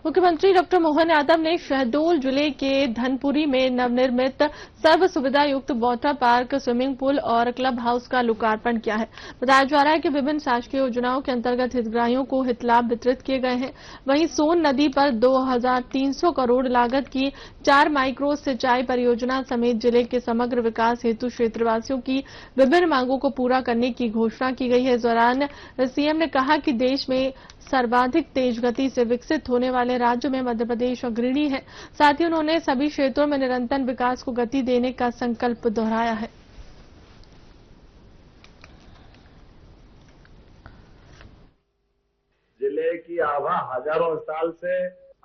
मुख्यमंत्री डॉक्टर मोहन यादव ने शहडोल जिले के धनपुरी में नवनिर्मित सर्व सुविधा युक्त वाटर पार्क, स्विमिंग पूल और क्लब हाउस का लोकार्पण किया है। बताया जा रहा है कि विभिन्न शासकीय योजनाओं के अंतर्गत हितग्राहियों को हितलाभ वितरित किए गए हैं। वहीं सोन नदी पर 2300 करोड़ लागत की 4 माइक्रो सिंचाई परियोजना समेत जिले के समग्र विकास हेतु क्षेत्रवासियों की विभिन्न मांगों को पूरा करने की घोषणा की गई है। इस दौरान सीएम ने कहा कि देश में सर्वाधिक तेज गति से विकसित होने वाले राज्यों में मध्य प्रदेश अग्रणी है। साथ ही उन्होंने सभी क्षेत्रों में निरंतर विकास को गति देने का संकल्प दोहराया है। जिले की आभा हजारों साल से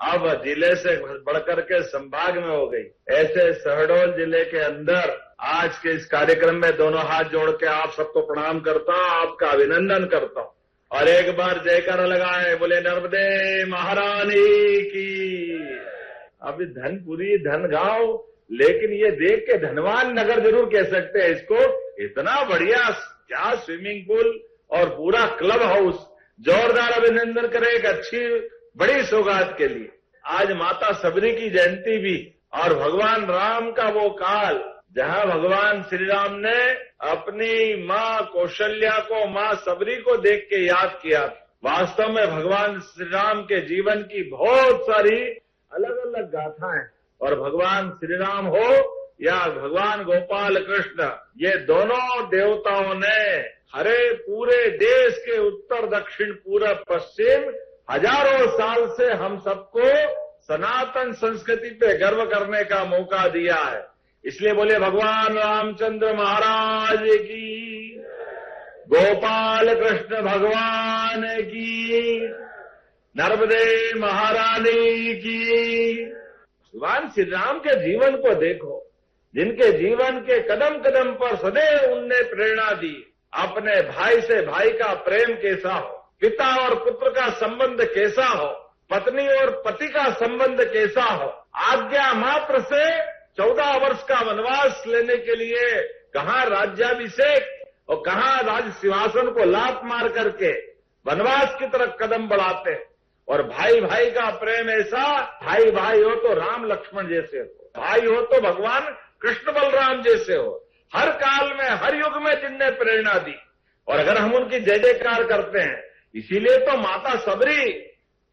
अब जिले से बढ़कर के संभाग में हो गई। ऐसे शहडोल जिले के अंदर आज के इस कार्यक्रम में दोनों हाथ जोड़ के आप सबको प्रणाम करता हूं, आपका अभिनंदन करता हूं और एक बार जयकारा लगाए, बोले नर्मदे महारानी की। अभी धनपुरी धन गांव, लेकिन ये देख के धनवान नगर जरूर कह सकते हैं इसको। इतना बढ़िया क्या स्विमिंग पूल और पूरा क्लब हाउस, जोरदार अभिनंदन करें एक अच्छी बड़ी सौगात के लिए। आज माता सबरी की जयंती भी और भगवान राम का वो काल जहां भगवान श्री राम ने अपनी मां कौशल्या को, मां सबरी को देख के याद किया। वास्तव में भगवान श्री राम के जीवन की बहुत सारी अलग अलग गाथाएं, और भगवान श्री राम हो या भगवान गोपाल कृष्ण, ये दोनों देवताओं ने हरे पूरे देश के उत्तर दक्षिण पूरब पश्चिम हजारों साल से हम सबको सनातन संस्कृति पे गर्व करने का मौका दिया है। इसलिए बोले भगवान रामचंद्र महाराज की, गोपाल कृष्ण भगवान की, नर्मदे महारानी की। भगवान श्री राम के जीवन को देखो, जिनके जीवन के कदम कदम पर सदैव उनने प्रेरणा दी। अपने भाई से भाई का प्रेम कैसा हो, पिता और पुत्र का संबंध कैसा हो, पत्नी और पति का संबंध कैसा हो। आज्ञा मात्र से 14 वर्ष का वनवास लेने के लिए कहां राज्याभिषेक और कहां राज सिंहासन को लात मार करके वनवास की तरफ कदम बढ़ाते। और भाई भाई का प्रेम ऐसा, भाई भाई हो तो राम लक्ष्मण जैसे हो, भाई हो तो भगवान कृष्ण बलराम जैसे हो। हर काल में हर युग में जिनने प्रेरणा दी, और अगर हम उनकी जय जयकार करते हैं, इसीलिए तो माता सबरी,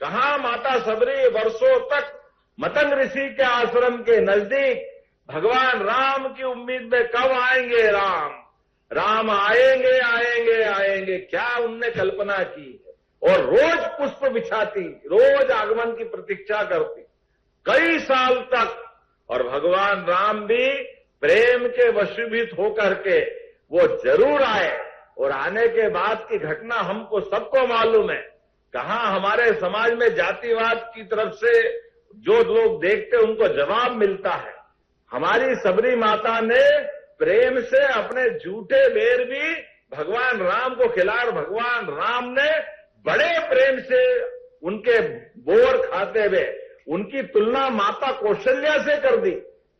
कहां माता सबरी वर्षों तक मतंग ऋषि के आश्रम के नजदीक भगवान राम की उम्मीद में कब आएंगे राम, राम आएंगे आएंगे आएंगे, क्या उनने कल्पना की। और रोज पुष्प बिछाती, रोज आगमन की प्रतीक्षा करती कई साल तक। और भगवान राम भी प्रेम के वशीभूत होकर के वो जरूर आए, और आने के बाद की घटना हमको सबको मालूम है। कहां हमारे समाज में जातिवाद की तरफ से जो लोग देखते उनको जवाब मिलता है। हमारी सबरी माता ने प्रेम से अपने झूठे बेर भी भगवान राम को खिलाए, और भगवान राम ने बड़े प्रेम से उनके बोर खाते हुए उनकी तुलना माता कौशल्या से कर दी।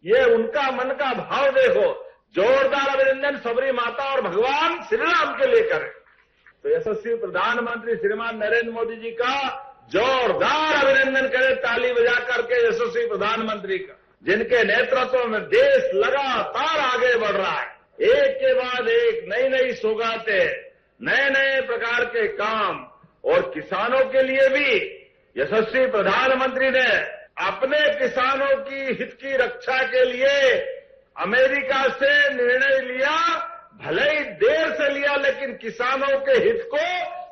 ये उनका मन का भाव देखो। जोरदार अभिनंदन सबरी माता और भगवान श्री राम के लिए करें। तो यशस्वी प्रधानमंत्री श्रीमान नरेंद्र मोदी जी का जोरदार अभिनंदन करें ताली बजा करके यशस्वी प्रधानमंत्री का, जिनके नेतृत्व में देश लगातार आगे बढ़ रहा है। एक के बाद एक नई नई सौगातें, नए नए प्रकार के काम। और किसानों के लिए भी यशस्वी प्रधानमंत्री ने अपने किसानों की हित की रक्षा के लिए अमेरिका से निर्णय लिया। भले ही देर से लिया, लेकिन किसानों के हित को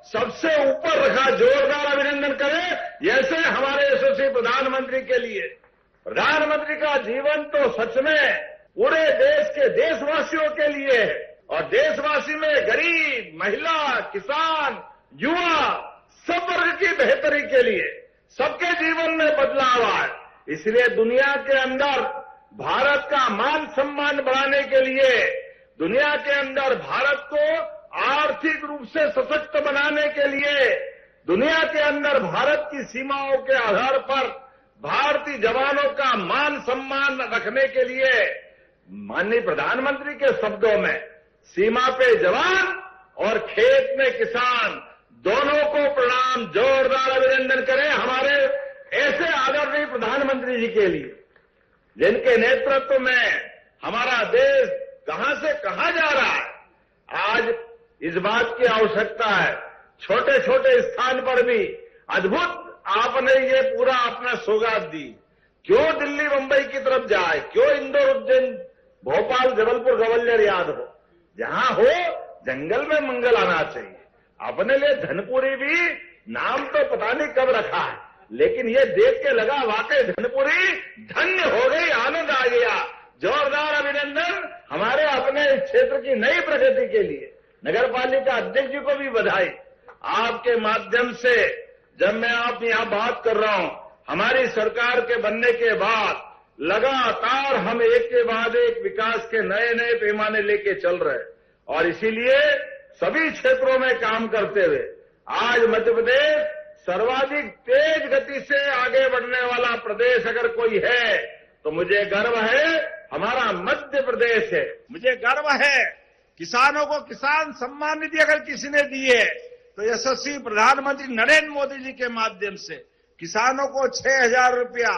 सबसे ऊपर रखा। जोरदार अभिनंदन करें ऐसे हमारे यशस्वी प्रधानमंत्री के लिए। प्रधानमंत्री का जीवन तो सच में पूरे देश के देशवासियों के लिए है, और देशवासी में गरीब, महिला, किसान, युवा, सब वर्ग की बेहतरी के लिए सबके जीवन में बदलाव आए। इसलिए दुनिया के अंदर भारत का मान सम्मान बढ़ाने के लिए, दुनिया के अंदर भारत को आर्थिक रूप से सशक्त बनाने के लिए, दुनिया के अंदर भारत की सीमाओं के आधार पर भारतीय जवानों का मान सम्मान रखने के लिए माननीय प्रधानमंत्री के शब्दों में सीमा पे जवान और खेत में किसान दोनों को प्रणाम। जोरदार अभिनंदन करें हमारे ऐसे प्रधानमंत्री जी के लिए, जिनके नेतृत्व में हमारा देश कहां से कहां जा रहा है, आज इस बात की आवश्यकता है। छोटे छोटे स्थान पर भी अद्भुत आपने ये पूरा अपना सौगात दी। क्यों दिल्ली मुंबई की तरफ जाए, क्यों इंदौर उज्जैन भोपाल जबलपुर ग्वालियर याद हो, जहां हो जंगल में मंगल आना चाहिए। अपने लिए धनपुरी भी नाम तो पता नहीं कब रखा है, लेकिन ये देख के लगा वाकई धनपुरी धन्य हो गई, आनंद आ गया। जोरदार अभिनंदन हमारे अपने क्षेत्र की नई प्रगति के लिए। नगर पालिका अध्यक्ष जी को भी बधाई। आपके माध्यम से जब मैं आप यहां बात कर रहा हूं, हमारी सरकार के बनने के बाद लगातार हम एक के बाद एक विकास के नए नए पैमाने लेके चल रहे हैं, और इसीलिए सभी क्षेत्रों में काम करते हुए आज मध्य प्रदेश सर्वाधिक तेज गति से आगे बढ़ने वाला प्रदेश अगर कोई है तो मुझे गर्व है, हमारा मध्य प्रदेश है। मुझे गर्व है किसानों को किसान सम्मान निधि अगर किसी ने दी है तो यशस्वी प्रधानमंत्री नरेंद्र मोदी जी के माध्यम से किसानों को 6,000 रुपया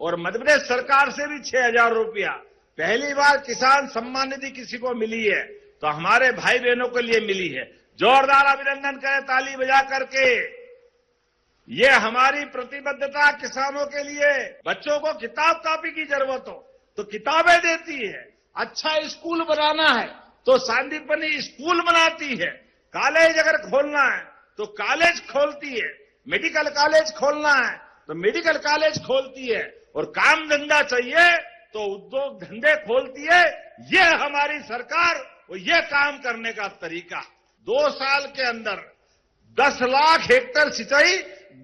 और मध्य प्रदेश सरकार से भी 6,000 रुपया पहली बार किसान सम्मान निधि किसी को मिली है तो हमारे भाई बहनों के लिए मिली है। जोरदार अभिनंदन करें ताली बजा करके। ये हमारी प्रतिबद्धता किसानों के लिए। बच्चों को किताब कॉपी की जरूरत हो तो किताबें देती है, अच्छा स्कूल बनाना है तो सांदीपनी स्कूल बनाती है, कॉलेज अगर खोलना है तो कॉलेज खोलती है, मेडिकल कॉलेज खोलना है तो मेडिकल कॉलेज खोलती है, और काम धंधा चाहिए तो उद्योग धंधे खोलती है। ये हमारी सरकार और ये काम करने का तरीका। 2 साल के अंदर 10 लाख हेक्टेयर सिंचाई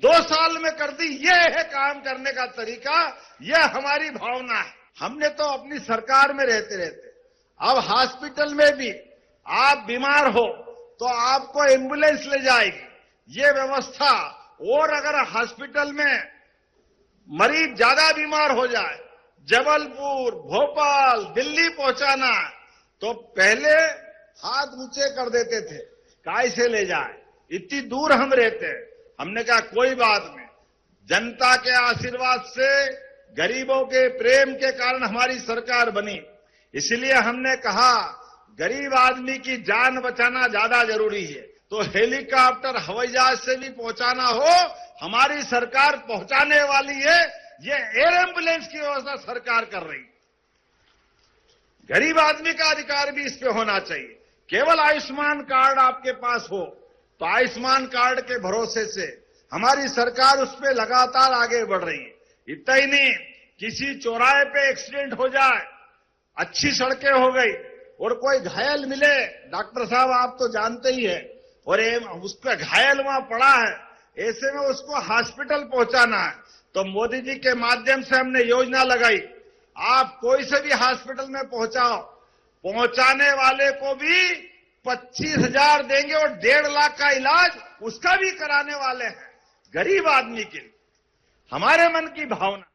2 साल में कर दी। ये है काम करने का तरीका, ये हमारी भावना है। हमने तो अपनी सरकार में रहते रहते अब हॉस्पिटल में भी आप बीमार हो तो आपको एम्बुलेंस ले जाएगी, ये व्यवस्था। और अगर हॉस्पिटल में मरीज ज्यादा बीमार हो जाए, जबलपुर भोपाल दिल्ली पहुंचाना तो पहले हाथ नीचे कर देते थे, काय से ले जाए, इतनी दूर हम रहते हैं। हमने कहा कोई बात नहीं, जनता के आशीर्वाद से गरीबों के प्रेम के कारण हमारी सरकार बनी, इसलिए हमने कहा गरीब आदमी की जान बचाना ज्यादा जरूरी है, तो हेलीकॉप्टर हवाई जहाज से भी पहुंचाना हो हमारी सरकार पहुंचाने वाली है। ये एयर एम्बुलेंस की व्यवस्था सरकार कर रही। गरीब आदमी का अधिकार भी इस पे होना चाहिए। केवल आयुष्मान कार्ड आपके पास हो तो आयुष्मान कार्ड के भरोसे से हमारी सरकार उस पे लगातार आगे बढ़ रही है। इतना ही नहीं, किसी चौराहे पे एक्सीडेंट हो जाए, अच्छी सड़कें हो गई और कोई घायल मिले, डॉक्टर साहब आप तो जानते ही है, और उसका घायल वहां पड़ा है, ऐसे में उसको हॉस्पिटल पहुंचाना है तो मोदी जी के माध्यम से हमने योजना लगाई, आप कोई से भी हॉस्पिटल में पहुंचाओ, पहुंचाने वाले को भी 25,000 देंगे और 1.5 लाख का इलाज उसका भी कराने वाले हैं। गरीब आदमी के लिए हमारे मन की भावना।